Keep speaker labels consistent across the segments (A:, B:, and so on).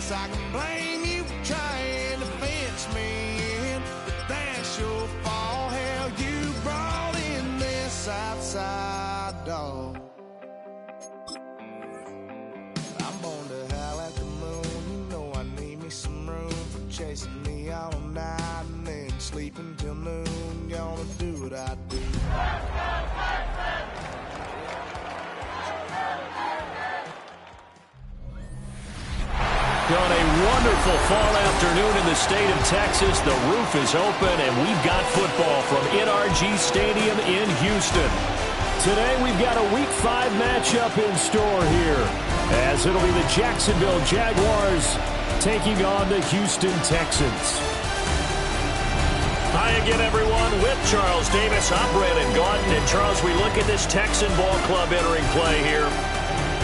A: guess I can blame you for trying to fence me in, but that's your fault. Hell, you brought in this outside dog. I'm born to howl at the moon. You know I need me some room for chasing me all night and then sleeping till noon. Gonna do what I do.
B: On a wonderful fall afternoon in the state of Texas, the roof is open and we've got football from NRG Stadium in Houston. Today we've got a Week 5 matchup in store here, as it'll be the Jacksonville Jaguars taking on the Houston Texans. Hi again, everyone. With Charles Davis, I'm Brandon Gaudin. And Charles, we look at this Texan ball club entering play here.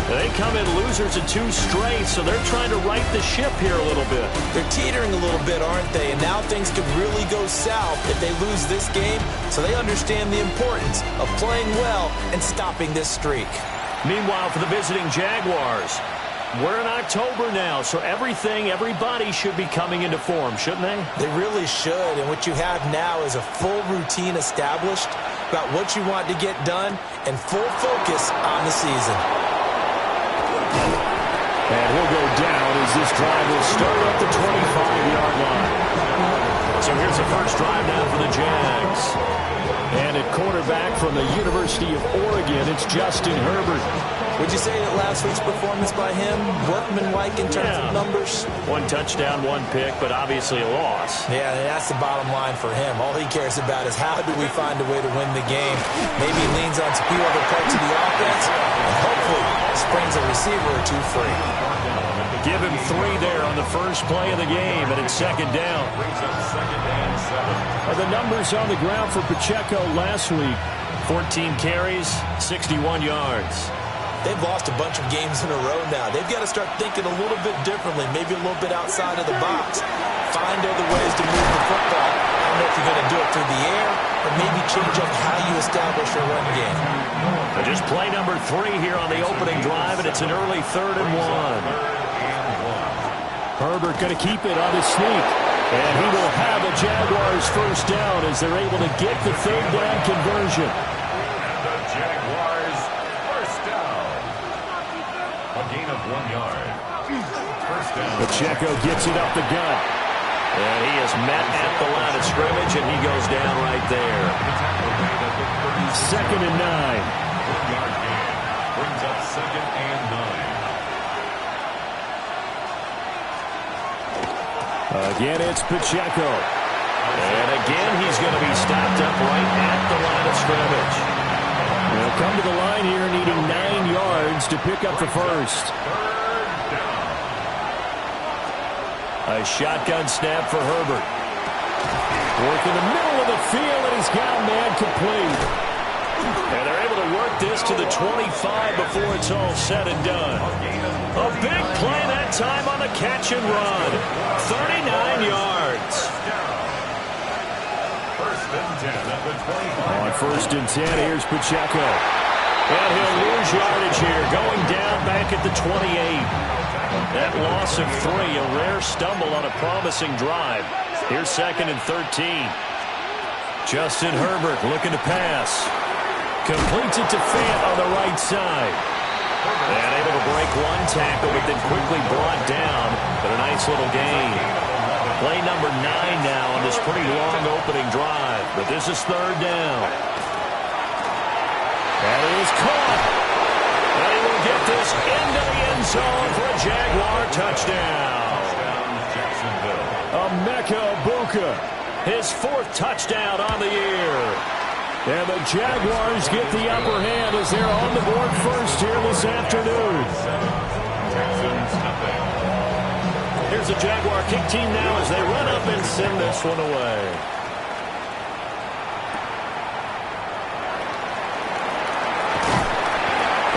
B: They come in losers of 2 straight, so they're trying to right the ship here a little bit.
C: They're teetering a little bit, aren't they? And now things could really go south if they lose this game, so they understand the importance of playing well and stopping this streak.
B: Meanwhile, for the visiting Jaguars, we're in October now, so everybody should be coming into form, shouldn't they?
C: They really should, and what you have now is a full routine established about what you want to get done and full focus on the season.
B: And he'll go down as this drive will start at the 25-yard line. So here's the first drive now for the Jags. And at quarterback from the University of Oregon, it's Justin Herbert.
C: Would you say that last week's performance by him, workmanlike in terms of numbers?
B: 1 touchdown, 1 pick, but obviously a loss.
C: Yeah, and that's the bottom line for him. All he cares about is how do we find a way to win the game. Maybe he leans on a few other parts of the offense, and hopefully springs a receiver or 2 free.
B: Give him 3 there on the first play of the game, and it's second down. The numbers on the ground for Pacheco last week: 14 carries, 61 yards.
C: They've lost a bunch of games in a row now. They've got to start thinking a little bit differently, maybe a little bit outside of the box. Find other ways to move the football. I don't know if you're going to do it through the air or maybe change up how you establish your run game.
B: Just play number 3 here on the opening drive, and it's an early 3rd and 1. Herbert going to keep it on his sneak. And he will have a Jaguars first down as they're able to get the 3rd down conversion.
D: The Jaguars first down. A gain of 1 yard. First down.
B: Pacheco gets it up the gut. And he is met at the line of scrimmage, and he goes down right there. 2nd and 9.
D: 1-yard gain. Brings up 2nd and 9.
B: Again, it's Pacheco. And again, he's going to be stopped up right at the line of scrimmage. They'll come to the line here needing 9 yards to pick up the first. A shotgun snap for Herbert. Work in the middle of the field, and he's got a man complete. And they're able to work this to the 25 before it's all said and done. A big play that time on the catch and run. 39 yards.
D: First and 10 at the 25.
B: On 1st and 10, here's Pacheco. And he'll lose yardage here, going down back at the 28. That loss of 3, a rare stumble on a promising drive. Here's 2nd and 13. Justin Herbert looking to pass. Completes it to Fant on the right side. And able to break 1 tackle, but then quickly brought down. But a nice little gain. Play number 9 now on this pretty long opening drive. But this is 3rd down. And it is caught. And he will get this into the end zone for a Jaguar touchdown. Emeka Egbuka, his 4th touchdown on the year. And the Jaguars get the upper hand as they're on the board first here this afternoon. Here's the Jaguar kick team now as they run up and send this one away.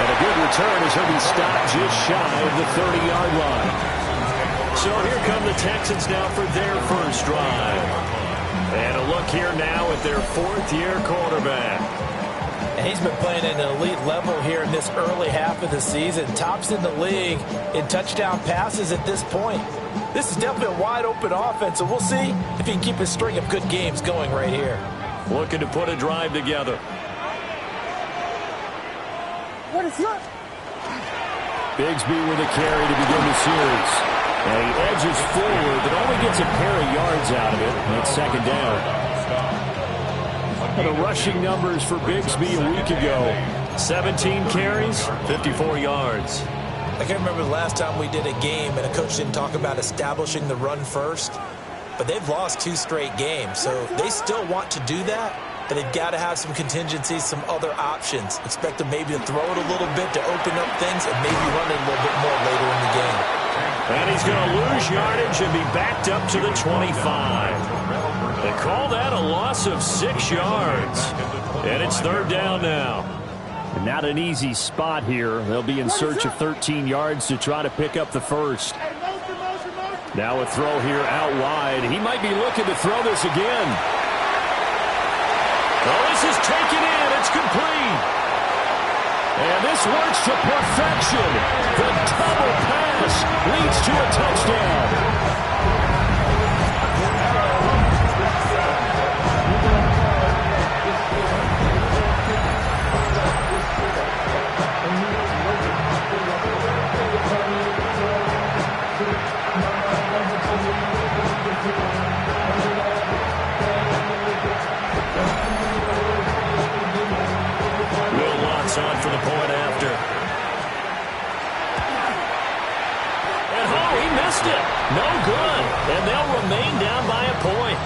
B: And a good return as he'll be stopped just shy of the 30-yard line. So here come the Texans now for their first drive. And a look here now at their 4th-year quarterback.
C: And he's been playing at an elite level here in this early half of the season. Tops in the league in touchdown passes at this point. This is definitely a wide-open offense, so we'll see if he can keep a string of good games going right here.
B: Looking to put a drive together.
E: What is that?
B: Bigsby with a carry to begin the series. And he edges forward, but only gets a pair of yards out of it. And it's second down. The rushing numbers for Bigsby a week ago. 17 carries, 54 yards.
C: I can't remember the last time we did a game and a coach didn't talk about establishing the run first. But they've lost 2 straight games, so they still want to do that. But they've got to have some contingencies, some other options. Expect them maybe to throw it a little bit to open up things and maybe run it a little bit more later in the game.
B: And he's going to lose yardage and be backed up to the 25. They call that a loss of 6 yards. And it's third down now. And not an easy spot here. They'll be in search of 13 yards to try to pick up the first. Now a throw here out wide. He might be looking to throw this again. Oh, this is taken in. It's complete. And this works to perfection. The double pass leads to a touchdown. On for the point after. And oh, he missed it. No good. And they'll remain down by a point.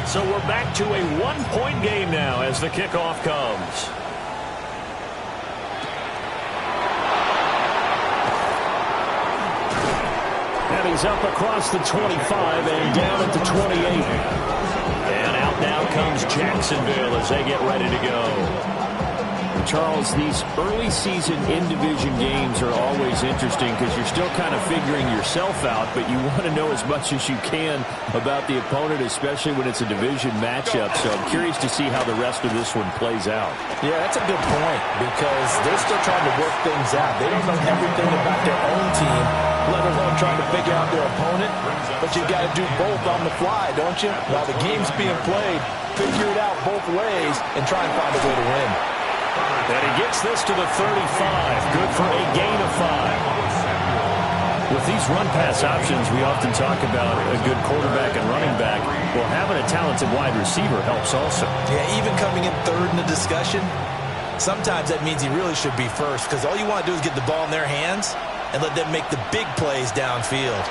B: So we're back to a 1-point game now as the kickoff comes. And he's up across the 25 and down at the 28. And out now comes Jacksonville as they get ready to go. Charles, these early season in-division games are always interesting because you're still kind of figuring yourself out, but you want to know as much as you can about the opponent, especially when it's a division matchup. So I'm curious to see how the rest of this one plays out.
C: Yeah, that's a good point because they're still trying to work things out. They don't know everything about their own team, let alone trying to figure out their opponent. But you got to do both on the fly, don't you? While the game's being played, figure it out both ways and try and find a way to win.
B: And he gets this to the 35. Good for a gain of 5. With these run-pass options, we often talk about a good quarterback and running back. Well, having a talented wide receiver helps also.
C: Yeah, even coming in third in the discussion, sometimes that means he really should be first because all you want to do is get the ball in their hands and let them make the big plays downfield.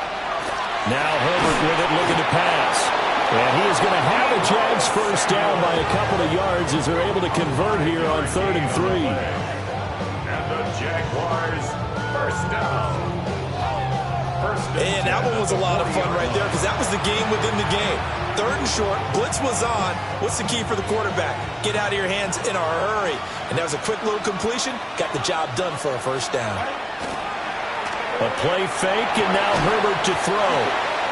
B: Now Herbert with it, looking to pass. And he is going to have a Jags first down by a couple of yards as they're able to convert here on 3rd and 3.
D: And the Jaguars first down.
C: And that one was a lot of fun right there because that was the game within the game. 3rd and short, blitz was on. What's the key for the quarterback? Get out of your hands in a hurry. And that was a quick little completion. Got the job done for a first down.
B: A play fake, and now Herbert to throw.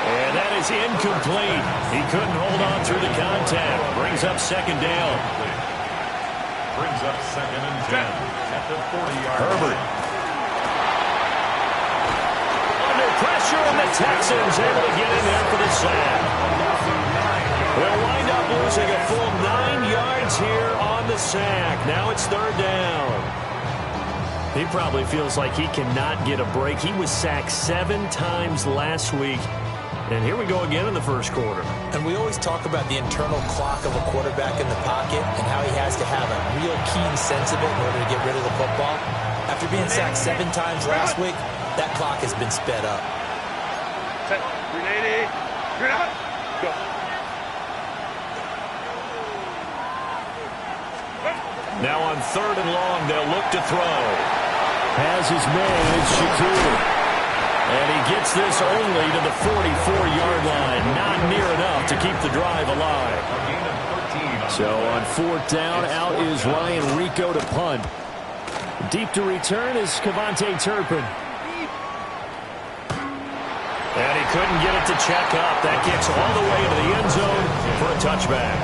B: And that is incomplete. He couldn't hold on through the contact. Brings up second down.
D: Brings up 2nd and 10 at the 40-yard
B: Herbert. Under pressure, and the Texans able to get in there for the sack. They'll wind up losing a full 9 yards here on the sack. Now it's 3rd down. He probably feels like he cannot get a break. He was sacked 7 times last week. And here we go again in the first quarter.
C: And we always talk about the internal clock of a quarterback in the pocket and how he has to have a real keen sense of it in order to get rid of the football. After being sacked 7 times last week, that clock has been sped up.
E: Go.
B: Now on 3rd and long, they'll look to throw. Has his man, it's Shakur. And he gets this only to the 44-yard line. Not near enough to keep the drive alive. So on 4th down, out is Ryan Rico to punt. Deep to return is Cavante Turpin. And he couldn't get it to check up. That kicks all the way into the end zone for a touchback.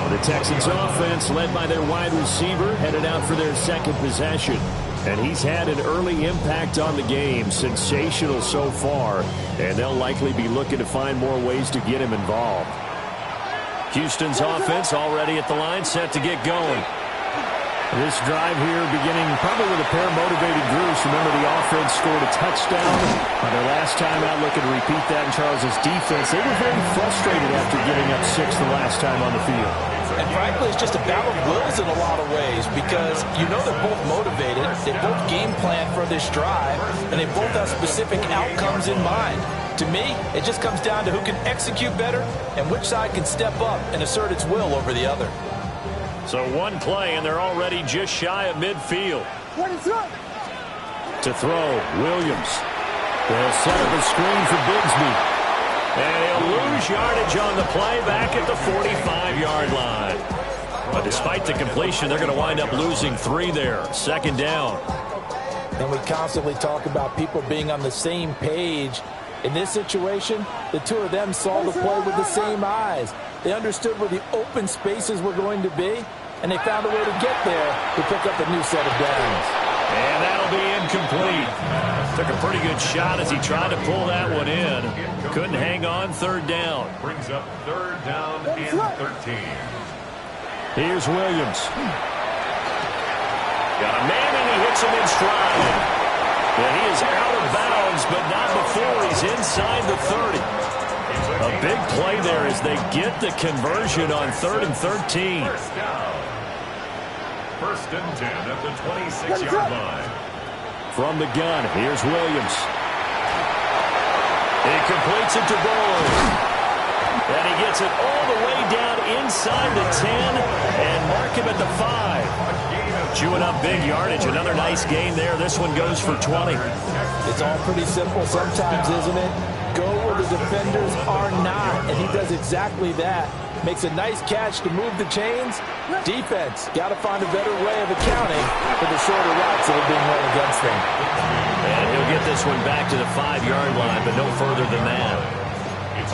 F: The Texans offense, led by their wide receiver, headed out for their second possession. And he's had an early impact on the game. Sensational so far. And they'll likely be looking to find more ways to get him involved.
B: Houston's offense already at the line, set to get going.
F: This drive here beginning probably with a pair of motivated groups. Remember, the offense scored a touchdown on their last time out. Looking to repeat that in Charles's defense. They were very frustrated after giving up 6 the last time on the field.
C: And frankly, it's just a battle of wills in a lot of ways because you know they're both motivated. They both game plan for this drive, and they both have specific outcomes in mind. To me, it just comes down to who can execute better and which side can step up and assert its will over the other.
B: So one play, and they're already just shy of midfield.
E: What is up?
F: To throw, Williams. They'll set up a screen for Bigsby.
B: And he'll lose yardage on the play back at the 45-yard line. But despite the completion, they're going to wind up losing 3 there. Second down.
C: And we constantly talk about people being on the same page. In this situation, the two of them saw the play with the same eyes. They understood where the open spaces were going to be, and they found a way to get there to pick up a new set of downs.
B: And that'll be incomplete. Took a pretty good shot as he tried to pull that one in. Couldn't hang on. Third down.
D: Brings up third down and 13.
F: Here's Williams.
B: Got a man, and he hits him in stride. And he is out of bounds, but not before he's inside the 30. A big play there as they get the conversion on 3rd and 13.
D: First and 10 at the 26-yard line.
F: From the gun, here's Williams.
B: He completes it to Bowles. And he gets it all the way down inside the 10 and mark him at the 5. Chewing up big yardage. Another nice gain there. This one goes for 20.
C: It's all pretty simple sometimes, isn't it? Go where the defenders are not, and he does exactly that. Makes a nice catch to move the chains. Defense, got to find a better way of accounting for the shorter routes that are being run against them.
B: And he'll get this one back to the 5-yard line, but no further than that.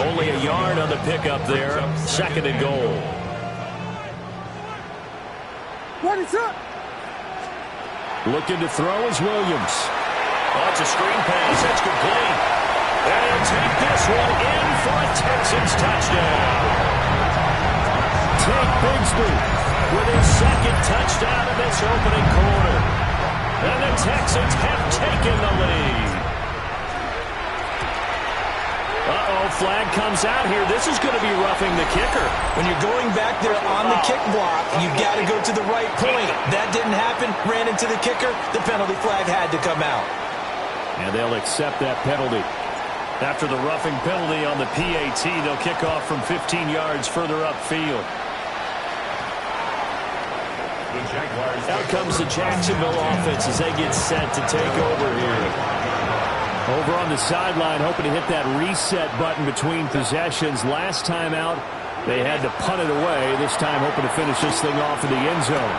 B: Only a yard on the pickup there. Second and goal.
E: What is up?
F: Looking to throw is Williams.
B: Oh, it's a screen pass. That's complete. And he'll take this one in for a Texans touchdown.
F: Take Bigsby
B: With his second touchdown in this opening quarter. And the Texans have taken the lead. Uh-oh, flag comes out here. This is going to be roughing the kicker.
C: When you're going back there on the kick block, you've got to go to the right point. That didn't happen. Ran into the kicker. The penalty flag had to come out.
F: And they'll accept that penalty.
B: After the roughing penalty on the PAT, they'll kick off from 15 yards further upfield. Out comes the Jacksonville offense as they get set to take over here.
F: Over on the sideline, hoping to hit that reset button between possessions. Last time out, they had to punt it away. This time, hoping to finish this thing off in the end zone.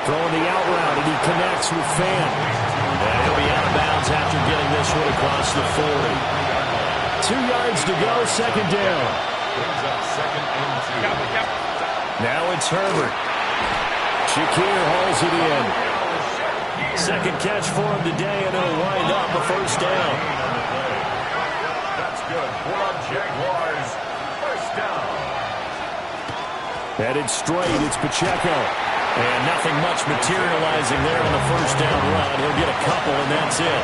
F: Throwing the out route, and he connects with Fan.
B: And he'll be out of bounds after getting this one across the 40.
F: 2 yards to go, second down.
B: Now it's Herbert.
F: Shakir hauls it in.
B: Second catch for him today, and it'll wind up a first down.
D: That's good for our Jaguars. First down.
F: Headed straight, it's Pacheco.
B: And nothing much materializing there on the first down run. He'll get a couple, and that's it.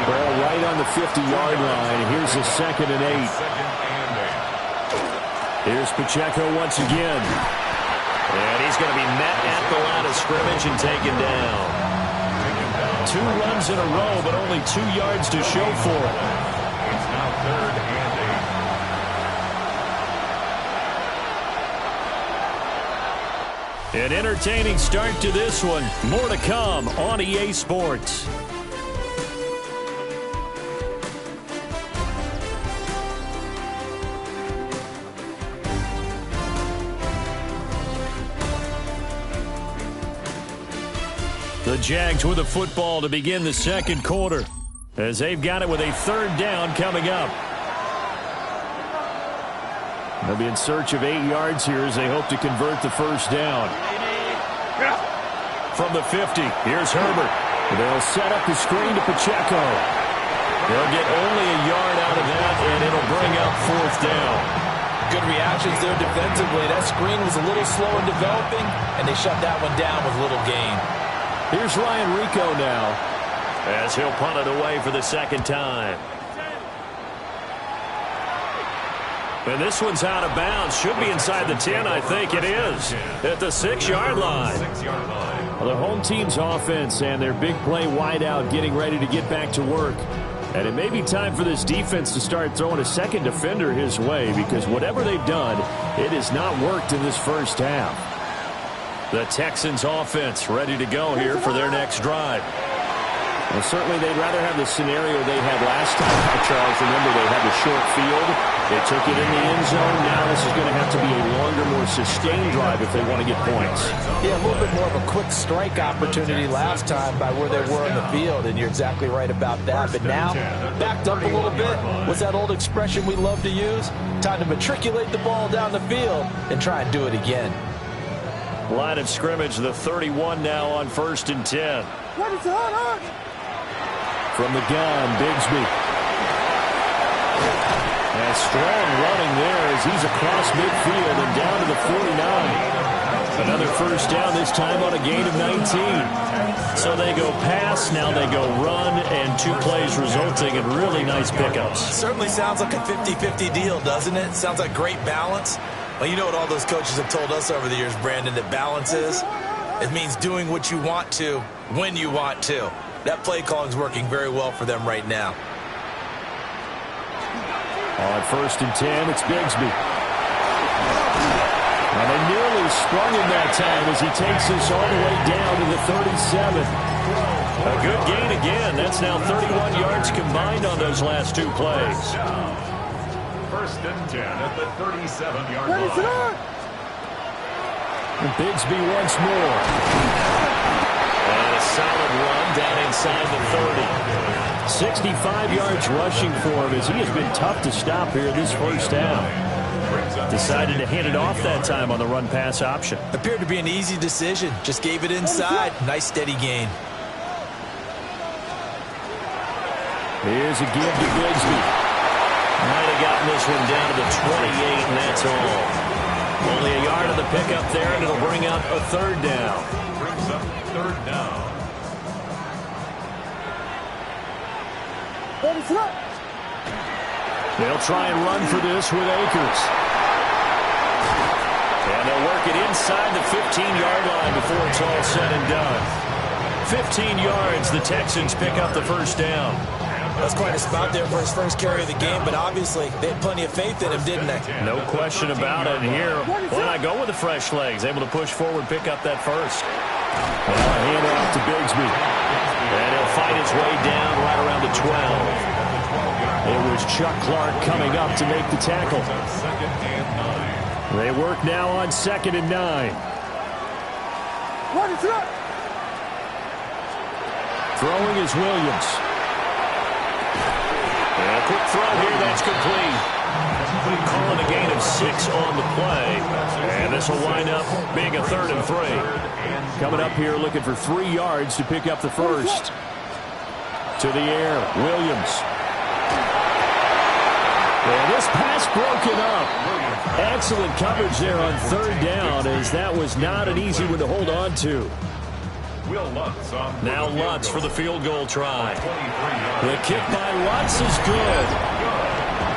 F: Ball right on the 50-yard line. Here's a 2nd and 8. Here's Pacheco once again.
B: And he's going to be met at the line of scrimmage and taken down. 2 runs in a row, but only 2 yards to show for it.
D: It's now 3rd and 8.
B: An entertaining start to this one. More to come on EA Sports. The Jags with a football to begin the second quarter. as they've got it with a third down coming up. They'll be in search of 8 yards here as they hope to convert the first down. From the 50, here's Herbert. They'll set up the screen to Pacheco. They'll get only a yard out of that, and it'll bring up fourth down.
C: Good reactions there defensively. That screen was a little slow in developing, and they shut that one down with little gain.
B: Here's Ryan Rico now, as he'll punt it away for the second time. And this one's out of bounds. Should be inside the 10, I think it is. At the 6-yard line. Well, the home team's offense and their big play wideout getting ready to get back to work. And it may be time for this defense to start throwing a second defender his way, because whatever they've done, it has not worked in this first half. The Texans offense ready to go here for their next drive. Well, certainly they'd rather have the scenario they had last time, Charles. Remember, they had the short field. They took it in the end zone. Now this is going to have to be a longer, more sustained drive if they want to get points.
C: Yeah, a little bit more of a quick strike opportunity last time by where they were in the field, and you're exactly right about that. But now, backed up a little bit. What's that old expression we love to use? Time to matriculate the ball down the field and try and do it again.
B: Line of scrimmage, the 31 now on 1st and 10. From the gun, Bigsby. And strong running there as he's across midfield and down to the 49. Another first down, this time on a gain of 19. So they go pass, now they go run, and 2 plays resulting in really nice pickups.
C: Certainly sounds like a 50-50 deal, doesn't it? Sounds like great balance. Well, you know what all those coaches have told us over the years, Brandon, that balance is? It means doing what you want to when you want to. That play calling is working very well for them right now.
B: On 1st and 10, it's Bigsby. And they nearly sprung him that time as he takes this all the way down to the 37. A good gain again. That's now 31 yards combined on those last 2 plays.
D: 1st and 10 at the 37-yard line.
B: And Bigsby once more. And a solid run down inside the 30. 65 yards rushing for him as he has been tough to stop here this first down. Decided to hand it off that time on the run-pass option.
C: Appeared to be an easy decision. Just gave it inside. Nice steady gain.
B: Here's a give to Bigsby. Might have gotten this one down to the 28, and that's all. Only a yard of the pickup there, and it'll bring out a third down.
D: Brings up 3rd down.
B: They'll try and run for this with Akers. And they'll work it inside the 15-yard line before it's all said and done. 15 yards, the Texans pick up the first down.
C: That's quite a spot there for his first carry of the game, but obviously they had plenty of faith in him, didn't they?
B: No question about it. And here, why not go with the fresh legs? Able to push forward, pick up that first. Well, a hand off to Bigsby. And he'll fight his way down right around the 12. It was Chuck Clark coming up to make the tackle. They work now on 2nd and 9. Throwing is Williams. And a quick throw here, that's complete. Calling a gain of 6 on the play. And this will wind up being a 3rd and 3. Coming up here looking for 3 yards to pick up the first. To the air, Williams. And this pass broken up. Excellent coverage there on 3rd down, as that was not an easy one to hold on to. Now Lutz for the field goal try. The kick by Lutz is good.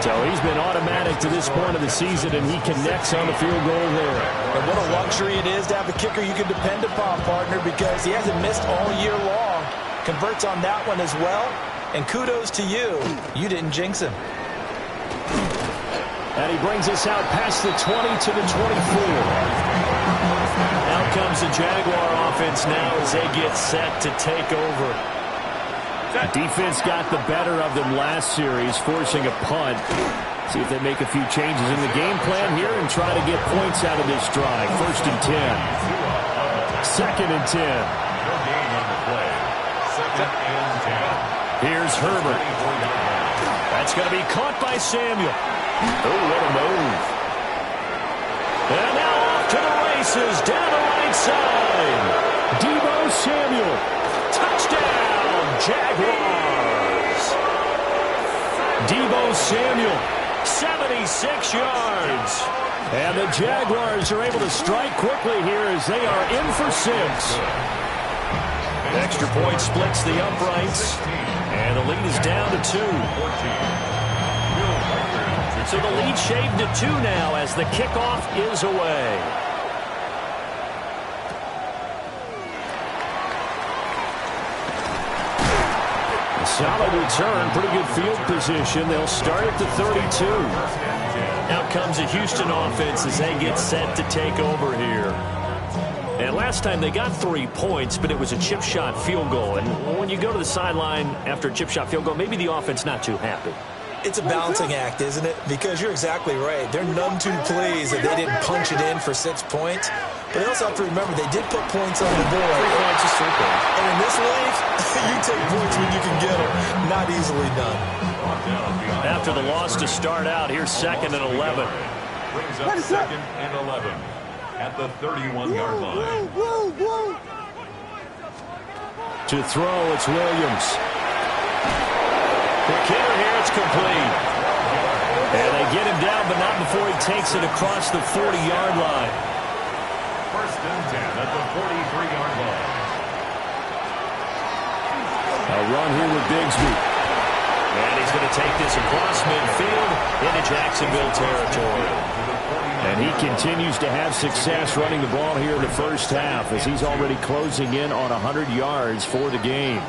B: So he's been automatic to this point of the season, and he connects on the field goal there.
C: And what a luxury it is to have a kicker you can depend upon, partner, because he hasn't missed all year long. Converts on that one as well. And kudos to you. You didn't jinx him.
B: And he brings us out past the 20 to the 24. Out comes the Jaguar offense now as they get set to take over. Defense got the better of them last series, forcing a punt. See if they make a few changes in the game plan here and try to get points out of this drive. 1st and 10. 2nd and 10.
D: Your game on the play. 2nd and 10.
B: Here's Herbert. That's going to be caught by Samuel. Oh, what a move. And now off to the races, down the right side. Deebo Samuel. Touchdown, Jaguars. Deebo Samuel, 76 yards. And the Jaguars are able to strike quickly here as they are in for 6. Extra point splits the uprights. And the lead is down to 2. So the lead shaved to 2 now as the kickoff is away. A solid return, pretty good field position. They'll start at the 32. Out comes a Houston offense as they get set to take over here. And last time they got 3 points, but it was a chip shot field goal. And when you go to the sideline after a chip shot field goal, maybe the offense not too happy.
C: It's a balancing act, isn't it? Because you're exactly right. They're none too pleased that they didn't punch it in for 6 points. But they also have to remember they did put points on the board.
B: 3 points is 3 points.
C: And in this league, you take points when you can get them. Not easily done.
B: After the loss to start out, here's 2nd and 11.
D: Brings up 2nd and 11 at the 31-yard line.
B: To throw, it's Williams. Quick hitter here, it's complete. And they get him down, but not before he takes it across the 40-yard line.
D: 1st and 10 at the 43-yard line.
B: A run here with Bigsby. And he's going to take this across midfield into Jacksonville territory. And he continues to have success running the ball here in the first half as he's already closing in on 100 yards for the game.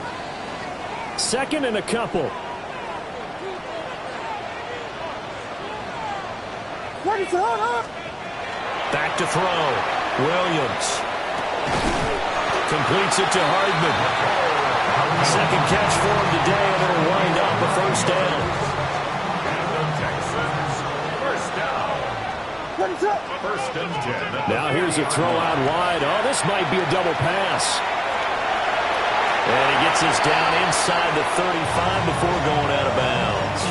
B: 2nd and a couple. Back to throw. Williams. Completes it to Hardman. Second catch for him today, and it'll wind up a 1st down.
D: And the Texans, 1st down. 1st and 10.
B: Now here's a throw out wide. Oh, this might be a double pass. And he gets us down inside the 35 before going out of bounds.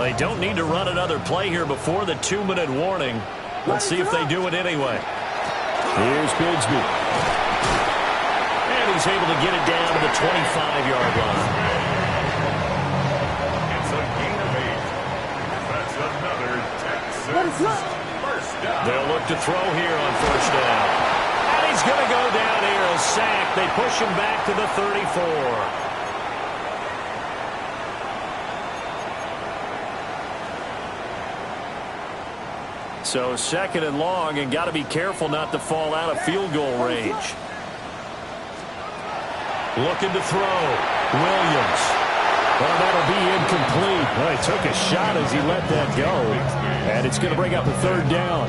B: They don't need to run another play here before the 2-minute warning. Let's see if they do it anyway. Here's Bigsby. And he's able to get it down to the 25-yard line.
D: It's a gain of 8. That's another Texans 1st down.
B: They'll look to throw here on 1st down. And he's going to go down here, a sack. They push him back to the 34. So 2nd and long, and got to be careful not to fall out of field goal range. Looking to throw. Williams. Well, that'll be incomplete. Well, he took a shot as he let that go. And it's going to bring up a 3rd down.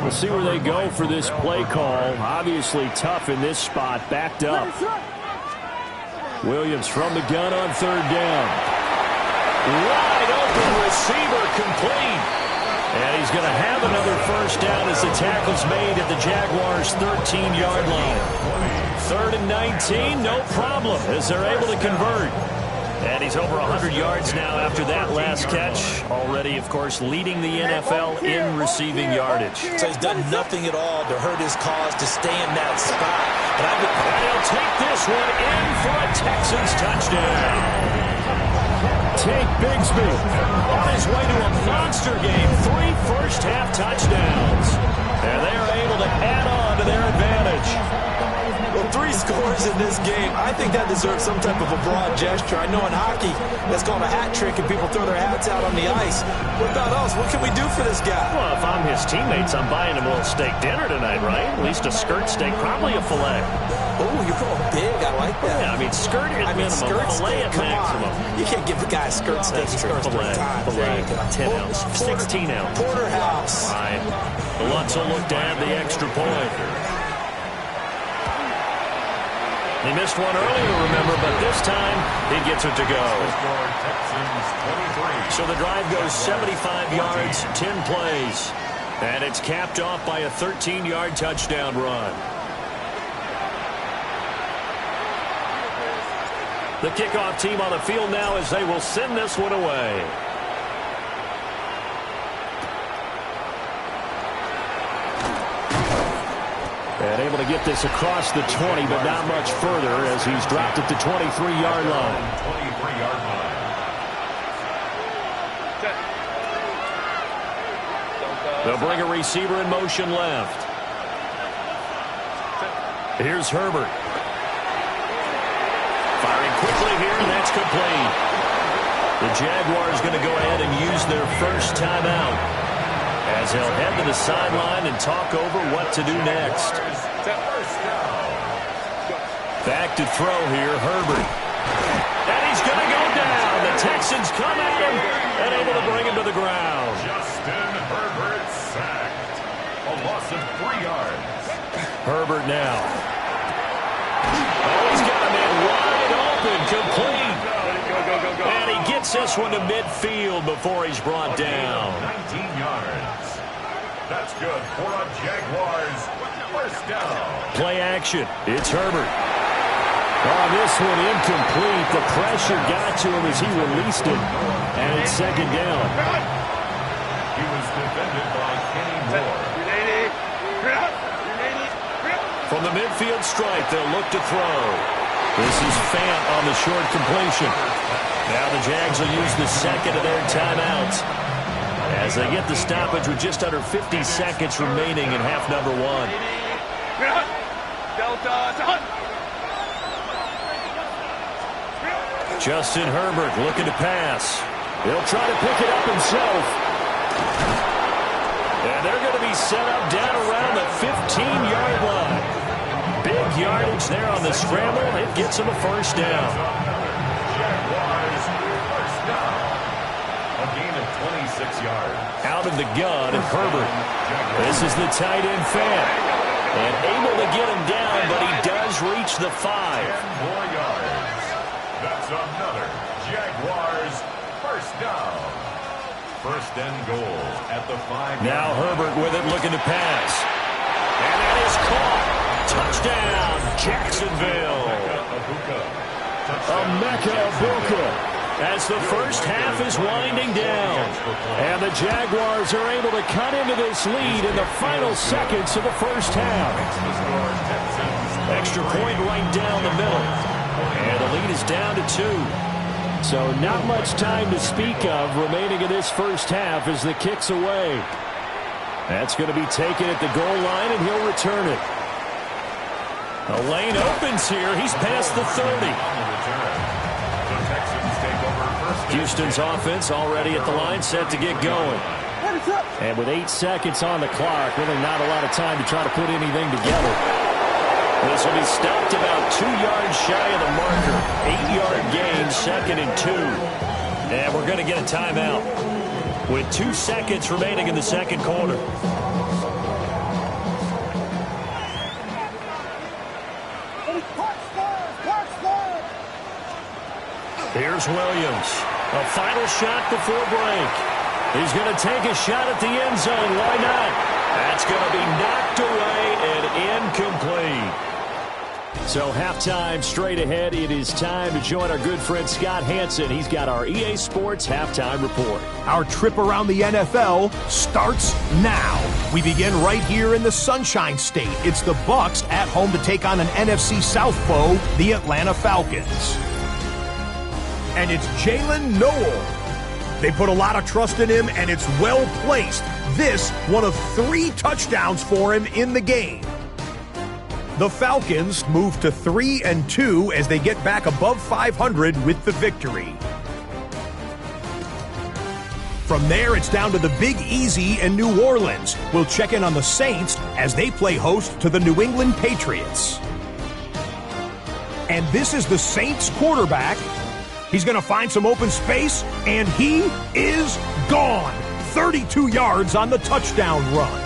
B: We'll see where they go for this play call. Obviously tough in this spot. Backed up. Williams from the gun on 3rd down. Wide open receiver, complete. And he's going to have another 1st down as the tackle's made at the Jaguars' 13-yard line. 3rd and 19, no problem, as they're able to convert. And he's over 100 yards now after that last catch. Already, of course, leading the NFL in receiving yardage.
C: So he's done nothing at all to hurt his cause to stay in that spot. But
B: they'll take this one in for a Texans touchdown. Take Bigsby on his way to a monster game. 3 first-half touchdowns. And they are able to add on to their advantage.
C: Well, 3 scores in this game. I think that deserves some type of a broad gesture. I know in hockey, that's called a hat trick, and people throw their hats out on the ice. What about us? What can we do for this guy?
B: Well, if I'm his teammates, I'm buying him a little steak dinner tonight, right? At least a skirt steak, probably a filet.
C: Oh, you're going big. I like that.
B: Yeah, I mean, skirt at minimum,
C: skirt
B: filet
C: steak,
B: at maximum.
C: You can't give the guy a skirt steak.
B: That's true. Filet, 10 ounce, 16 ounce.
C: Porterhouse.
B: Right. The Lutz will look to add the extra point. He missed one earlier, remember, but this time he gets it to go. So the drive goes 75 yards, 10 plays. And it's capped off by a 13-yard touchdown run. The kickoff team on the field now as they will send this one away. And able to get this across the 20, but not much further as he's dropped at the 23-yard line.
D: 23-yard line.
B: They'll bring a receiver in motion left. Here's Herbert. Firing quickly here, and that's complete. The Jaguars going to go ahead and use their first timeout as they'll head to the sideline and talk over what to do next. Back to throw here, Herbert. And he's going to go down. The Texans come at him and able to bring him to the ground.
D: Justin Herbert sacked. A loss of 3 yards.
B: Herbert now. Oh, he's got him in wide open, complete. And he gets this one to midfield before he's brought down.
D: 19 yards. That's good for a Jaguars first down.
B: Play action. It's Herbert. Oh, this one incomplete. The pressure got to him as he released it. And it's second down.
D: He was defended by Kenny Moore.
B: From the midfield stripe, they'll look to throw. This is Fant on the short completion. Now the Jags will use the second of their timeouts as they get the stoppage with just under 50 seconds remaining in half number 1. Justin Herbert looking to pass. He'll try to pick it up himself. And they're going to be set up down around the 15-yard line. Big yardage there on the scramble. It gets him a first down.
D: Jaguars first down. A gain of 26 yards.
B: Out of the gun, Herbert. This is the tight end Fant. And able to get him down, but he does reach the 5.
D: 10 more yards. That's another Jaguars first down. First and goal at the 5.
B: Now Herbert with it, looking to pass. And that is caught. Touchdown, Jacksonville. Emeka Egbuka. As the first half is winding down. And the Jaguars are able to cut into this lead in the final seconds of the first half. Extra point right down the middle. And the lead is down to 2. So not much time to speak of remaining in this first half as the kick's away. That's going to be taken at the goal line, and he'll return it. The lane opens here. He's past the 30. Houston's offense already at the line, set to get going. And with 8 seconds on the clock, really not a lot of time to try to put anything together. This will be stopped about 2 yards shy of the marker. 8-yard gain, second and 2. And we're going to get a timeout with 2 seconds remaining in the second quarter. Here's Williams. A final shot before break. He's going to take a shot at the end zone. Why not? That's going to be knocked away and incomplete. So halftime straight ahead. It is time to join our good friend Scott Hansen. He's got our EA Sports halftime report.
G: Our trip around the NFL starts now. We begin right here in the Sunshine State. It's the Bucs at home to take on an NFC South foe, the Atlanta Falcons. And it's Jalen Noel. They put a lot of trust in him, and it's well placed. This, one of 3 touchdowns for him in the game. The Falcons move to 3-2 as they get back above 500 with the victory. From there, it's down to the Big Easy in New Orleans. We'll check in on the Saints as they play host to the New England Patriots. And this is the Saints quarterback. He's going to find some open space, and he is gone. 32 yards on the touchdown run.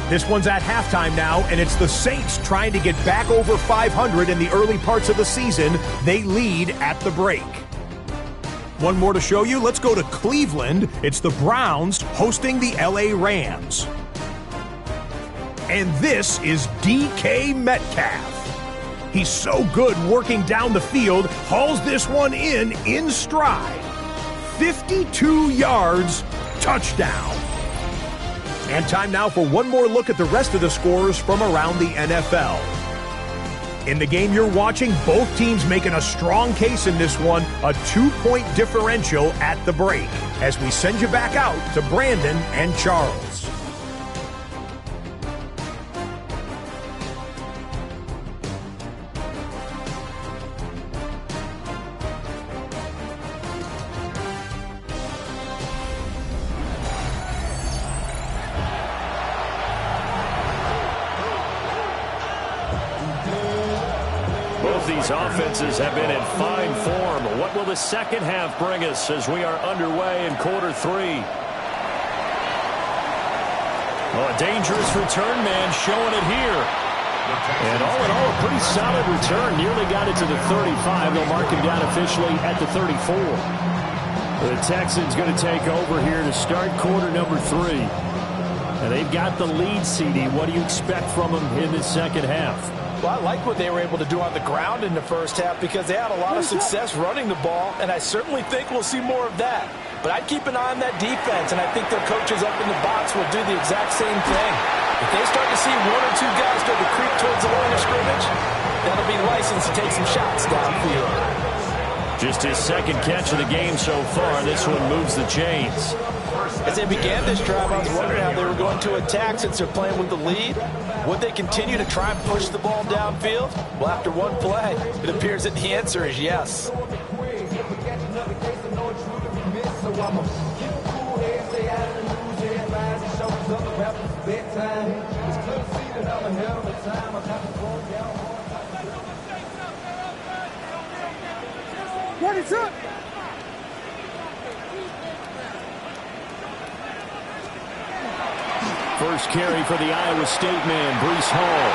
G: This one's at halftime now, and it's the Saints trying to get back over 500 in the early parts of the season. They lead at the break. One more to show you. Let's go to Cleveland. It's the Browns hosting the LA Rams. And this is DK Metcalf. He's so good working down the field, hauls this one in stride. 52 yards, touchdown. And time now for one more look at the rest of the scores from around the NFL. In the game you're watching, both teams making a strong case in this one, a 2-point differential at the break, as we send you back out to Brandon and Charles.
B: These offenses have been in fine form. What will the second half bring us as we are underway in quarter 3? Well, a dangerous return man showing it here. And all in all, a pretty solid return. Nearly got it to the 35. They'll mark him down officially at the 34. The Texans going to take over here to start quarter number 3. And they've got the lead, CD. What do you expect from them in the second half?
C: Well, I like what they were able to do on the ground in the first half because they had a lot of success running the ball, and I certainly think we'll see more of that. But I'd keep an eye on that defense, and I think their coaches up in the box will do the exact same thing. If they start to see 1 or 2 guys start to creep towards the line of scrimmage, that'll be licensed to take some shots downfield.
B: Just his second catch of the game so far. This one moves the chains.
C: As they began this drive, I was wondering how they were going to attack since they're playing with the lead. Would they continue to try and push the ball downfield? Well, after one play, it appears that the answer is yes.
E: What is up?
B: First carry for the Iowa State man, Breece Hall.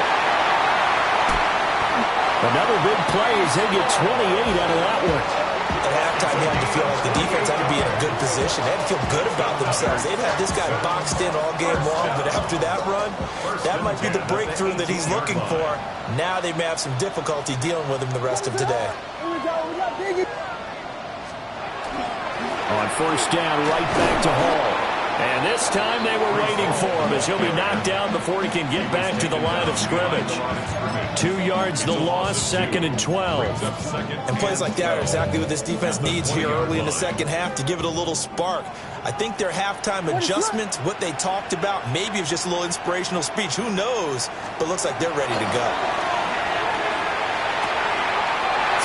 B: Another big play as they get 28 out of that one.
C: At halftime, you had to feel like the defense had to be in a good position. They had to feel good about themselves. They'd had this guy boxed in all game long, but after that run, that might be the breakthrough that he's looking for. Now they may have some difficulty dealing with him the rest of today.
B: On first down, right back to Hall. And this time they were waiting for him as he'll be knocked down before he can get back to the line of scrimmage. 2 yards the loss, 2nd and 12.
C: And plays like that are exactly what this defense needs here early in the second half to give it a little spark. I think their halftime adjustment, what they talked about, maybe it was just a little inspirational speech. Who knows? But looks like they're ready to go.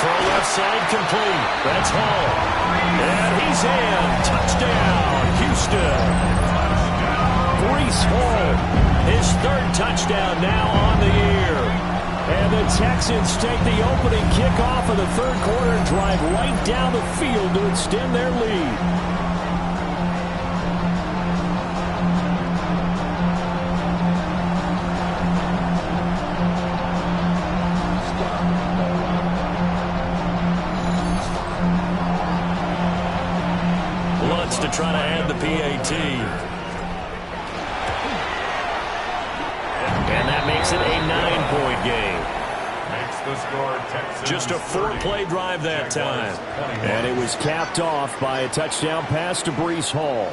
B: Throw left side complete. That's Hall. And he's in. Touchdown, Houston. Breece Hall, his 3rd touchdown now on the year. And the Texans take the opening kickoff of the 3rd quarter and drive right down the field to extend their lead. To try to add the PAT. And that makes it a 9-point game.
D: Makes the score Texans
B: Just a 4-play drive that time. And it was capped off by a touchdown pass to Breece Hall.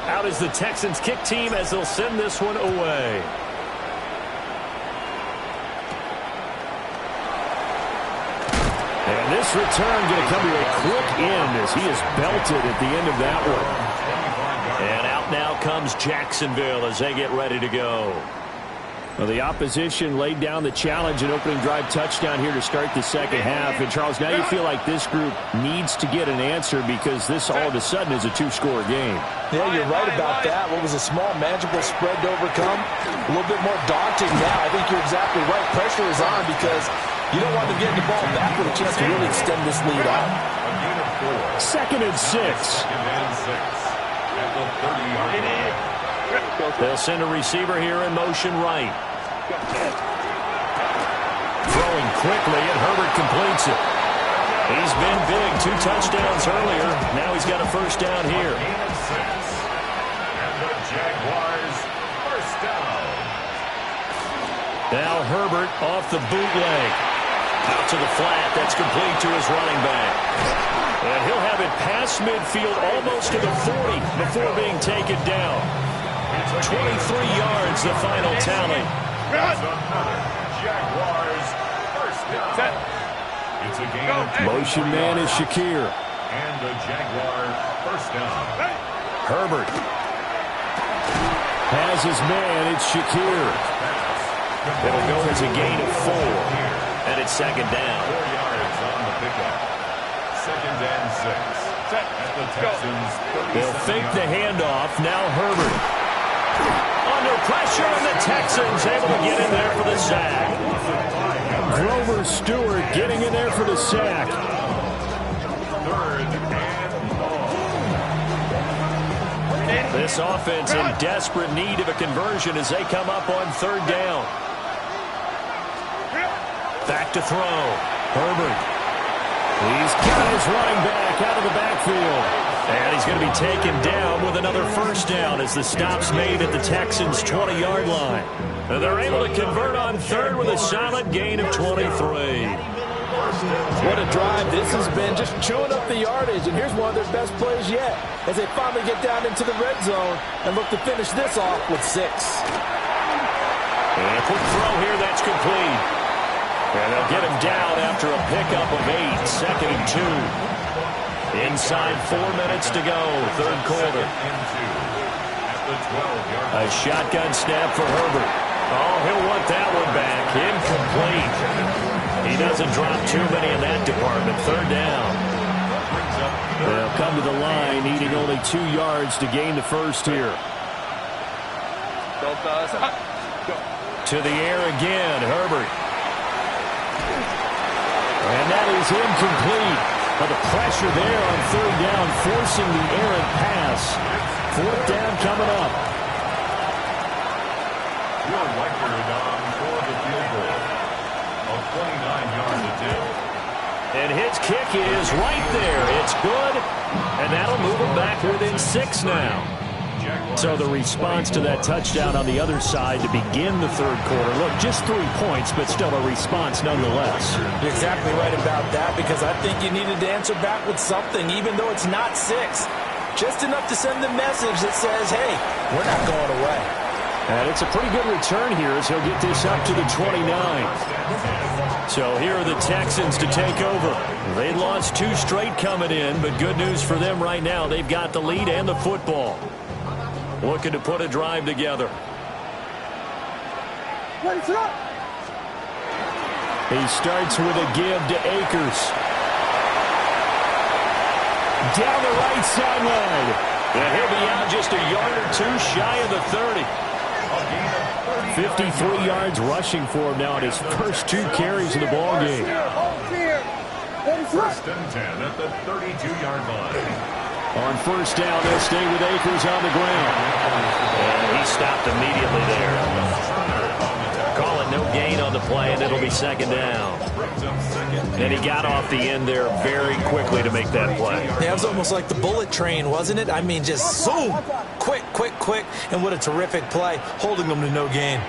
B: Out is the Texans kick team as they'll send this one away. And this return going to come to a quick end as he is belted at the end of that one. And out now comes Jacksonville as they get ready to go. Well, the opposition laid down the challenge and opening drive touchdown here to start the second half. And, Charles, now you feel like this group needs to get an answer because this all of a sudden is a 2-score game.
C: Yeah, you're right about that. What was a small, manageable spread to overcome, a little bit more daunting now. I think you're exactly right. Pressure is on because you don't want them getting the ball back with a chance to really extend this lead out.
B: 2nd and 6. They'll send a receiver here in motion right. Throwing quickly, and Herbert completes it. He's been big, 2 touchdowns earlier. Now he's got a first down here.
D: And the
B: Now Herbert off the bootleg. Out to the flat. That's complete to his running back. And he'll have it past midfield almost to the 40 before being taken down. 23 yards, the final tally.
D: That's another Jaguars first down. It's a game of
F: Motion man is Shakir.
D: And the Jaguar first down.
F: Herbert has his man. It's Shakir.
B: It'll go as a gain of 4. And it's second down.
D: 4 yards on the pickup. Second and 6. At the Texans.
B: They'll fake the handoff. Now Herbert. Under pressure, and the Texans able to get in there for the sack.
F: Grover Stewart getting in there for the sack.
D: Third and long.
B: This offense in desperate need of a conversion as they come up on third down. Back to throw. Herbert. He's got his running back out of the backfield. And he's going to be taken down with another first down as the stop's made at the Texans' 20-yard line. And they're able to convert on third with a solid gain of 23.
C: What a drive this has been, just chewing up the yardage. And here's one of their best plays yet as they finally get down into the red zone and look to finish this off with 6.
B: And a quick throw here, that's complete. And they'll get him down after a pickup of 8, second and 2. Inside 4 minutes to go, third quarter. A shotgun snap for Herbert. Oh, he'll want that one back. Incomplete. He doesn't drop too many in that department. Third down. They'll come to the line, needing only 2 yards to gain the first here. To the air again, Herbert. And that is incomplete. But the pressure there on third down, forcing the errant pass. Fourth down coming up.
D: Will Reichard on for the field goal. A 29-yard attempt.
B: And his kick is right there. It's good. And that'll move him back within 6 now. So the response to that touchdown on the other side to begin the third quarter. Look, just 3 points, but still a response nonetheless.
C: You're exactly right about that, because I think you needed to answer back with something, even though it's not 6. Just enough to send the message that says, hey, we're not going away.
B: And it's a pretty good return here as he'll get this up to the 29. So here are the Texans to take over. They lost 2 straight coming in, but good news for them right now. They've got the lead and the football. Looking to put a drive together. He starts with a give to Akers. Down the right sideline. And he'll be out just a yard or 2 shy of the 30. 53 yards rushing for him now in his first 2 carries of the ball game.
D: First and 10 at the 32-yard line.
B: On first down, they'll stay with Akers on the ground. And he stopped immediately there. Call it no gain on the play, and it'll be second down. And he got off the end there very quickly to make that play.
C: Yeah, it was almost like the bullet train, wasn't it? I mean, just zoom, quick, and what a terrific play, holding them to no gain.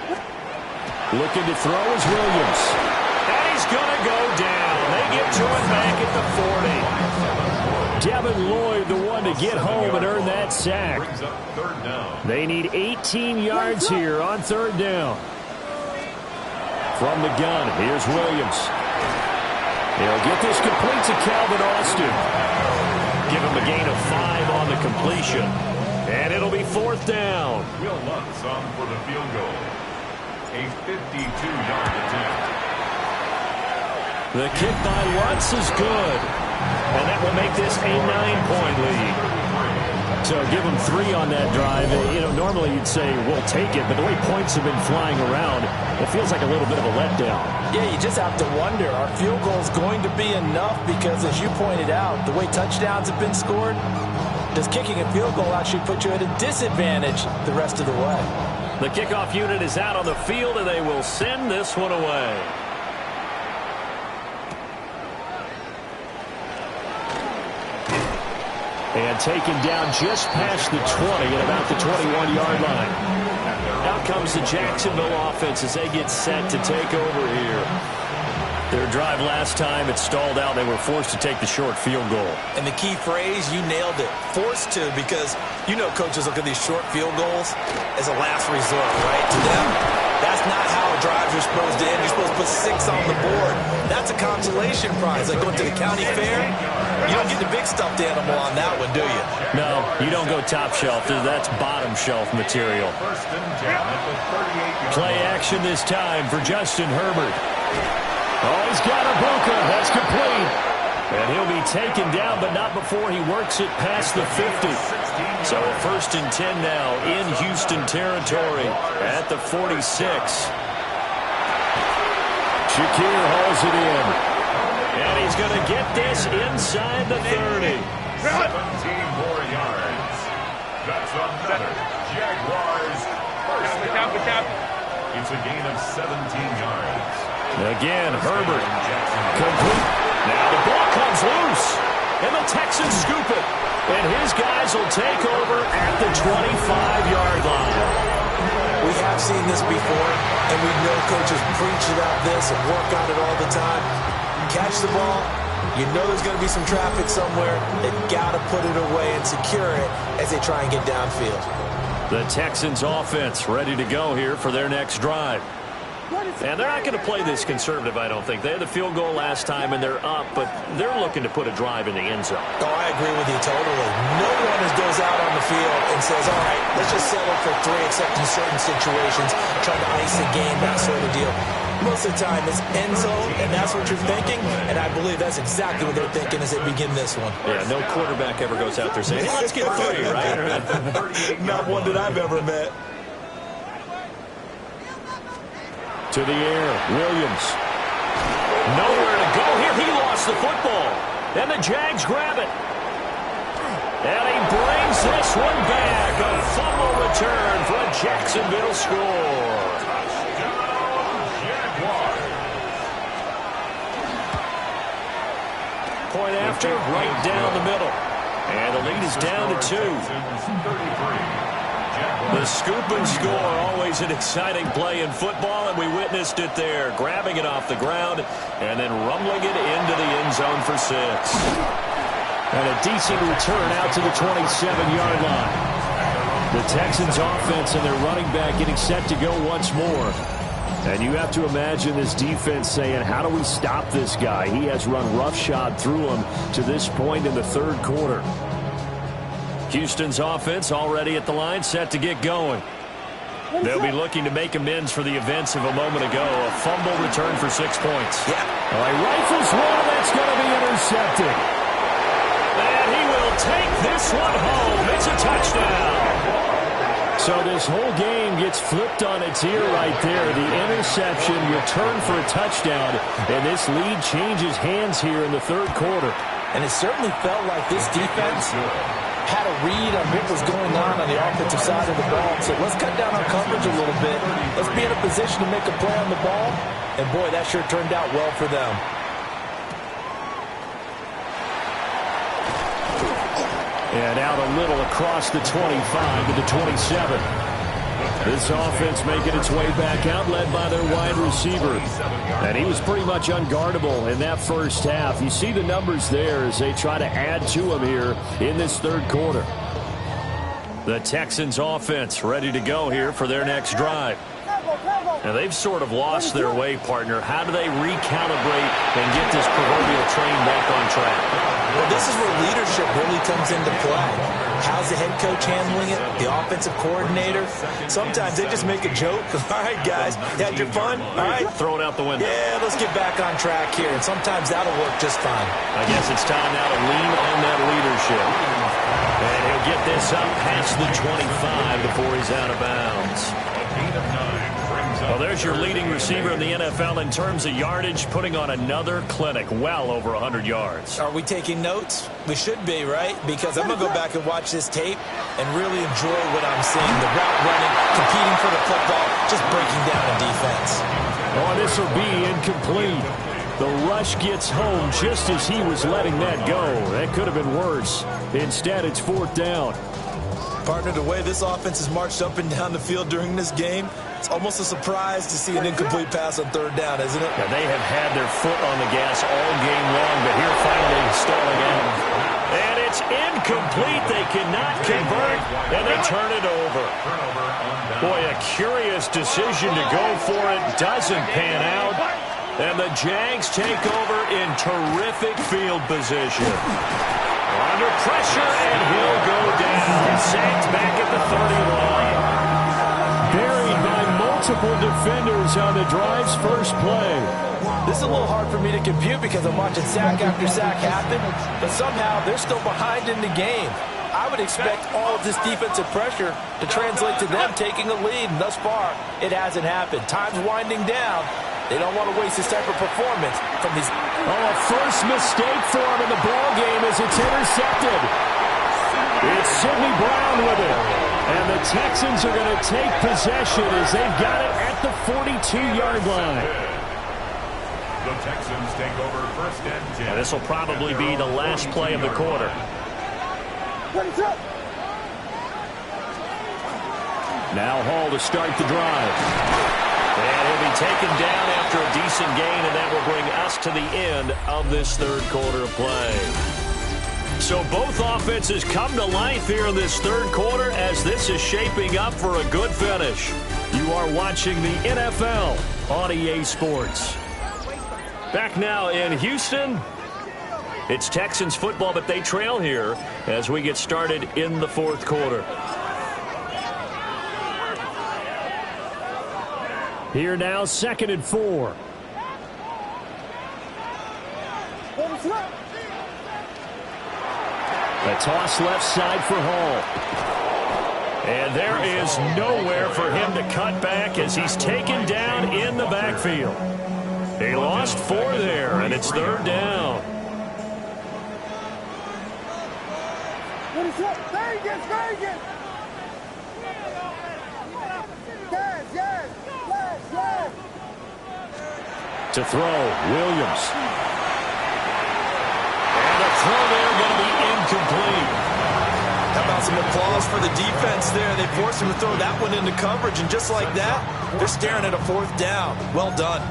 B: Looking to throw is Williams. And he's going to go down. They get to it back at the 40. Devin Lloyd, the one to get home and earn that sack. They need 18 yards here on third down. From the gun, here's Williams. He'll get this complete to Calvin Austin. Give him a gain of 5 on the completion. And it'll be fourth down.
D: Will Lutz on for the field goal. A 52-yard attempt.
B: The kick by Lutz is good. And that will make this a 9-point lead. So give them 3 on that drive. You know, normally you'd say, we'll take it. But the way points have been flying around, it feels like a little bit of a letdown.
C: Yeah, you just have to wonder, are field goals going to be enough? Because as you pointed out, the way touchdowns have been scored, does kicking a field goal actually put you at a disadvantage the rest of the way?
B: The kickoff unit is out on the field, and they will send this one away. And taken down just past the 20 at about the 21-yard line. Out comes the Jacksonville offense as they get set to take over here. Their drive last time, it stalled out. They were forced to take the short field goal.
C: And the key phrase, you nailed it, forced to, because you know coaches look at these short field goals as a last resort, right? To them, that's not how drives are supposed to end. You're supposed to put 6 on the board. That's a consolation prize, like going to the county fair. You don't get the big stuffed animal on that one, do you?
B: No, you don't go top shelf. That's bottom shelf material. Play action this time for Justin Herbert.
F: Oh, he's got a Ibuka. That's complete.
B: And he'll be taken down, but not before he works it past the 50. So 1st and 10 now in Houston territory at the 46.
F: Shakir hauls it in.
B: And he's going to get this inside the 30.
D: 17 more yards. That's another Jaguars first down. It's a gain of 17 yards.
B: Again, Herbert. Complete. Now the ball comes loose. And the Texans scoop it. And his guys will take over at the 25-yard line.
C: We have seen this before, and we know coaches preach about this and work on it all the time. Catch the ball. You know there's going to be some traffic somewhere. They've got to put it away and secure it as they try and get downfield.
B: The Texans offense ready to go here for their next drive. And they're not going to play this conservative, I don't think. They had the field goal last time, and they're up, but they're looking to put a drive in the end zone.
C: Oh, I agree with you totally. No one goes out on the field and says, all right, let's just settle for 3, except in certain situations, trying to ice a game, that sort of deal. Most of the time, it's end zone, and that's what you're thinking, and I believe that's exactly what they're thinking as they begin this one.
B: Yeah, no quarterback ever goes out there saying, hey, let's get 3, right?
C: Not one that I've ever met.
B: To the air, Williams. Nowhere to go here. He lost the football. And the Jags grab it. And he brings this one back. A fumble return for a Jacksonville score. Point after, right down the middle. And the lead is down to 2. The scoop and score, always an exciting play in football, and we witnessed it there. Grabbing it off the ground and then rumbling it into the end zone for 6.
F: And a decent return out to the 27-yard line. The Texans offense and their running back getting set to go once more. And you have to imagine this defense saying, how do we stop this guy? He has run roughshod through him to this point in the 3rd quarter.
B: Houston's offense already at the line, set to get going. They'll be looking to make amends for the events of a moment ago. A fumble return for 6 points.
F: Yeah. All right, rifles one. That's going to be intercepted.
B: And he will take this one home. It's a touchdown.
F: So this whole game gets flipped on its ear right there. The interception, return for a touchdown, and this lead changes hands here in the 3rd quarter.
C: And it certainly felt like this defense had a read on what was going on the offensive side of the ball. So let's cut down our coverage a little bit. Let's be in a position to make a play on the ball. And, boy, that sure turned out well for them.
F: And out a little across the 25 to the 27. This offense making its way back out, led by their wide receiver. And he was pretty much unguardable in that first half. You see the numbers there as they try to add to him here in this 3rd quarter.
B: The Texans offense ready to go here for their next drive. Now, they've sort of lost their way, partner. How do they recalibrate and get this proverbial train back on track?
C: Well, this is where leadership really comes into play. How's the head coach handling it? The offensive coordinator? Sometimes they just make a joke. All right, guys, you had your fun? All right.
B: Throw it out the window.
C: Yeah, let's get back on track here. And sometimes that'll work just fine.
B: I guess it's time now to lean on that leadership. And he'll get this up past the 25 before he's out of bounds. Well, there's your leading receiver in the NFL in terms of yardage, putting on another clinic, well over 100 yards.
C: Are we taking notes? We should be, right? Because I'm going to go back and watch this tape and really enjoy what I'm seeing. The route running, competing for the football, just breaking down the defense.
F: Oh, this will be incomplete. The rush gets home just as he was letting that go. That could have been worse. Instead, it's 4th down.
C: Partner, the way this offense has marched up and down the field during this game, it's almost a surprise to see an incomplete pass on third down, isn't it?
B: Yeah, they have had their foot on the gas all game long, but here finally stalling out. And it's incomplete. They cannot convert, and they turn it over. Boy, a curious decision to go for it. Doesn't pan out. And the Jags take over in terrific field position. Under pressure, and he'll go down. Sacked back at the 30 line.
F: Buried by multiple defenders on the drive's first play.
C: This is a little hard for me to compute because I'm watching sack after sack happen, but somehow they're still behind in the game. I would expect all of this defensive pressure to translate to them taking a lead, and thus far, it hasn't happened. Time's winding down. They don't want to waste this type of performance from these.
F: Oh, a first mistake for him in the ball game as it's intercepted. It's Sidney Brown with it. And the Texans are going to take possession as they've got it at the 42-yard line.
D: The Texans take over first and 10.
B: This will probably be the last play of the quarter.
F: Now Hall to start the drive.
B: And he'll be taken down after a decent gain, and that will bring us to the end of this third quarter of play. So both offenses come to life here in this third quarter as this is shaping up for a good finish. You are watching the NFL on EA Sports. Back now in Houston. It's Texans football, but they trail here as we get started in the fourth quarter.
F: Here now, 2nd and 4. A toss left side for Hall.
B: And there is nowhere for him to cut back as he's taken down in the backfield. He lost 4 there, and it's third down.
F: To throw, Williams.
B: And the throw there going to be incomplete.
C: How about some applause for the defense there? They forced him to throw that one into coverage, and just like that, they're staring at a fourth down. Well done.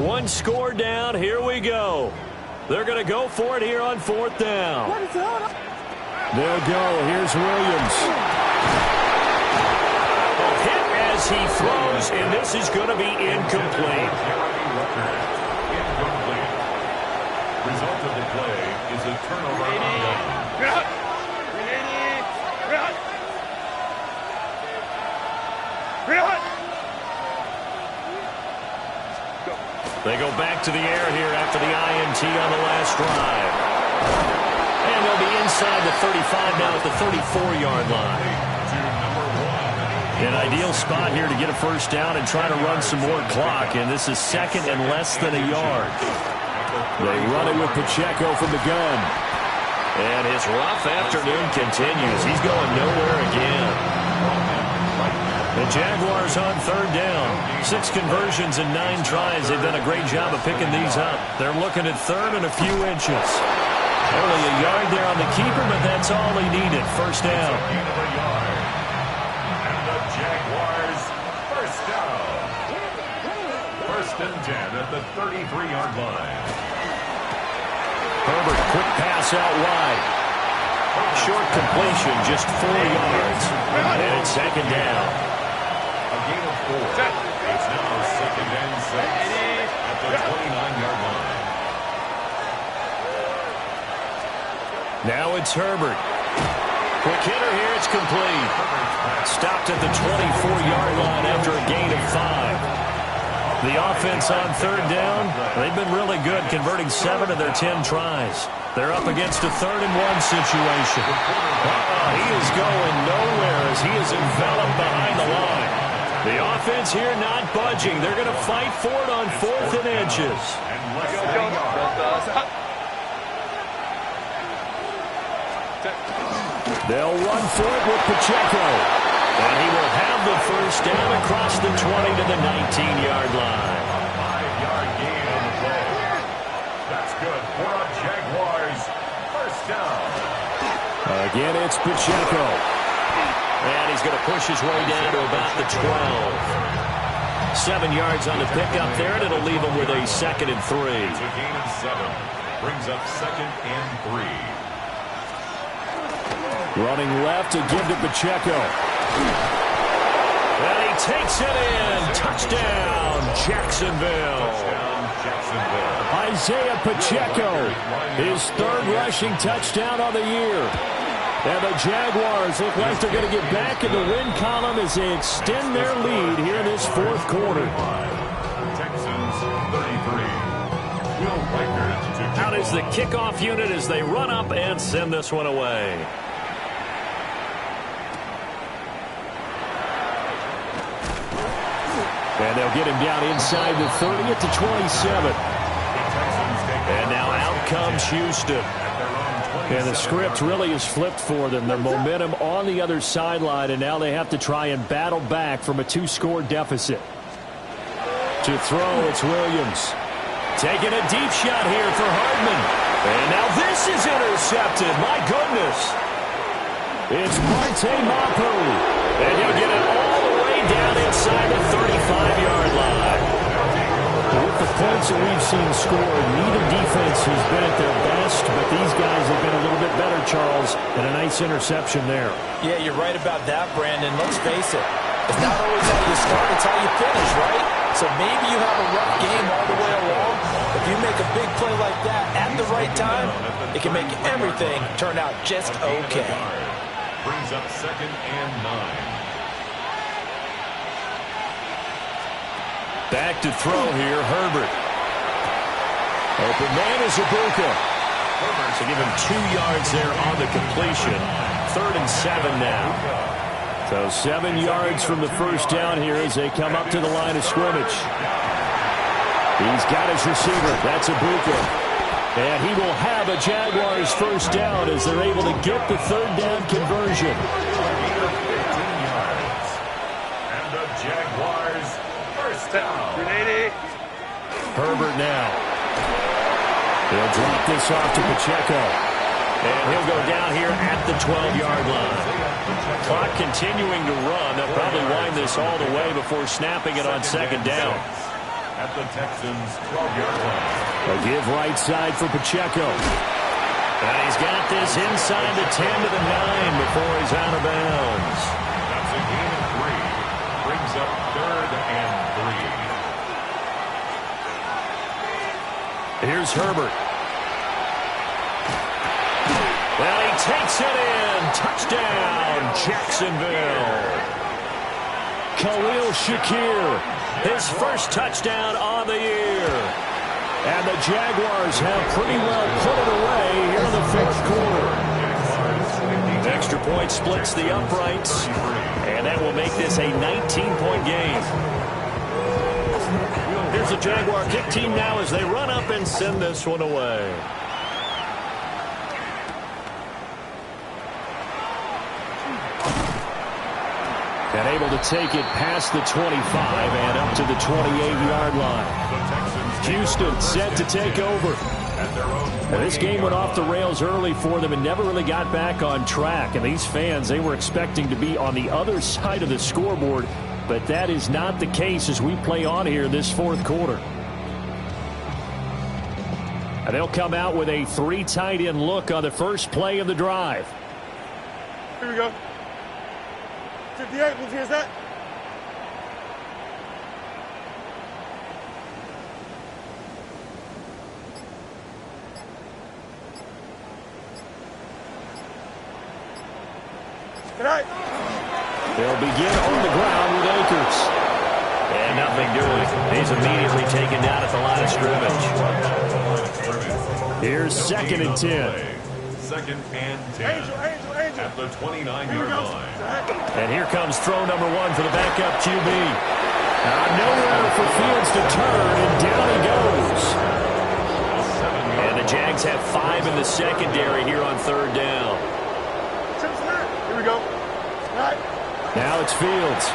B: One score down. Here we go. They're going to go for it here on fourth down.
F: They'll go. Here's Williams.
B: Hit as he throws, and this is going to be incomplete.
D: Result of the play is a turnover on down.
B: They go back to the air here after the INT on the last drive. And they'll be inside the 35 now at the 34-yard line. An ideal spot here to get a first down and try to run some more clock, and this is 2nd and less than a yard.
F: They run it with Pacheco from the gun.
B: And his rough afternoon continues. He's going nowhere again. The Jaguars on third down. 6 conversions and 9 tries. They've done a great job of picking these up. They're looking at third and a few inches. Only a yard there on the keeper, but that's all he needed. First down.
D: Jaguars first down. First and 10 at the 33-yard line.
B: Herbert, quick pass out wide. Short completion, just 4 yards. And it's second down.
D: A gain of 4. It's now 2nd and 6 at the 29-yard line.
B: Now it's Herbert. Quick hitter here, it's complete. Stopped at the 24-yard line after a gain of 5. The offense on third down, they've been really good, converting 7 of their 10 tries. They're up against a 3rd and 1 situation. He is going nowhere as he is enveloped behind the line. The offense here not budging. They're going to fight for it on 4th and inches.
F: They'll run for it with Pacheco.
B: And he will have the first down across the 20 to the 19-yard line.
D: A 5-yard gain on the play. That's good for a Jaguars first down.
F: Again, it's Pacheco.
B: And he's going to push his way down to about the 12. 7 yards on the pickup there, and it'll leave him with a 2nd and 3.
D: It's a gain of 7. Brings up 2nd and 3.
F: Running left to give to Pacheco.
B: And he takes it in. Touchdown, Jacksonville.
D: Touchdown, Jacksonville.
F: Isaiah Pacheco, his 3rd rushing touchdown of the year. And the Jaguars look like they're going to get back in the win column as they extend their lead here in this 4th quarter.
D: Texans 33. Will Reichert to
B: Out is the kickoff unit as they run up and send this one away.
F: And they'll get him down inside the 30 at the 27.
B: And now out comes Houston.
F: And the script really is flipped for them. Their momentum on the other sideline, and now they have to try and battle back from a 2-score deficit. To throw, it's Williams. Taking a deep shot here for Hardman. And now this is intercepted. My goodness. It's Monte Mapu. And he'll get it all the way down inside the 35-yard line. With the points that we've seen scored, neither defense has been at their best, but these guys have been a little bit better, Charles, and a nice interception there.
C: Yeah, you're right about that, Brandon. Let's face it. It's not always how you start, it's how you finish, right? So maybe you have a rough game all the way along. If you make a big play like that at the right time, it can make everything turn out just okay.
D: brings up 2nd and 9.
B: Back to throw here, Herbert. Open man is Ibuka. So give him 2 yards there on the completion. 3rd and 7 now.
F: So 7 yards from the first down here as they come up to the line of scrimmage. He's got his receiver. That's Ibuka. And he will have a Jaguars first down as they're able to get the 3rd down conversion.
D: 15 yards. And the Jaguars first down.
F: Herbert now. He'll drop this off to Pacheco.
B: And he'll go down here at the 12-yard line. Clock continuing to run. They'll probably wind this all the way before snapping it on 2nd down.
D: At the Texans' 12-yard line.
F: A give right side for Pacheco.
B: And he's got this inside the 10 to the 9 before he's out of bounds.
D: That's a gain of 3. Brings up 3rd and 3.
F: Here's Herbert.
B: Well, he takes it in. Touchdown, Jacksonville.
F: Khalil Shakir, his first touchdown of the year. And the Jaguars have pretty well put it away here in the 4th quarter.
B: Extra point splits the uprights. And that will make this a 19-point game. Here's the Jaguar kick team now as they run up and send this one away.
F: And able to take it past the 25 and up to the 28-yard line. Houston set to take over. And this game went off the rails early for them and never really got back on track. And these fans, they were expecting to be on the other side of the scoreboard, but that is not the case as we play on here this 4th quarter. And they'll come out with a 3 tight end look on the first play of the drive.
E: Here we go. 58, who hears that? Good night.
F: They'll begin on the ground with Akers.
B: And nothing doing. He's immediately taken down at the line of scrimmage.
F: Here's 2nd and 10.
D: 2nd and 10.
E: Angel.
D: At the 29-yard line.
F: And here comes throw number 1 for the backup QB. Nowhere for Fields to turn, and down he goes.
B: And the Jags have 5 in the secondary here on 3rd down.
E: Here we go. Right.
F: Now it's Fields.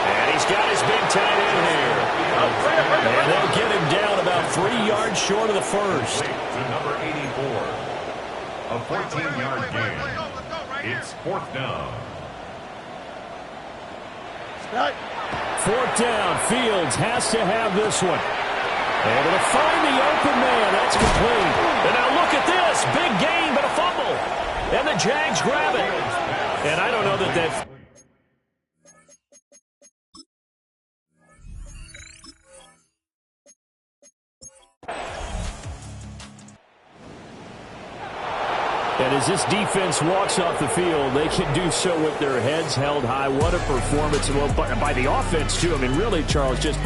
B: And he's got his big tight end here.
F: And they'll get him down about 3 yards
B: yards short of the first.
D: To number 84. A 14-yard gain. It's fourth down.
F: Fourth down. Fields has to have this one. Able to find the open man. That's complete.
B: And now look at this. Big gain, but a fumble. And the Jags grab it. And I don't know that.
F: And as this defense walks off the field, they can do so with their heads held high. What a performance. Well, by the offense, too. I mean, really, Charles, just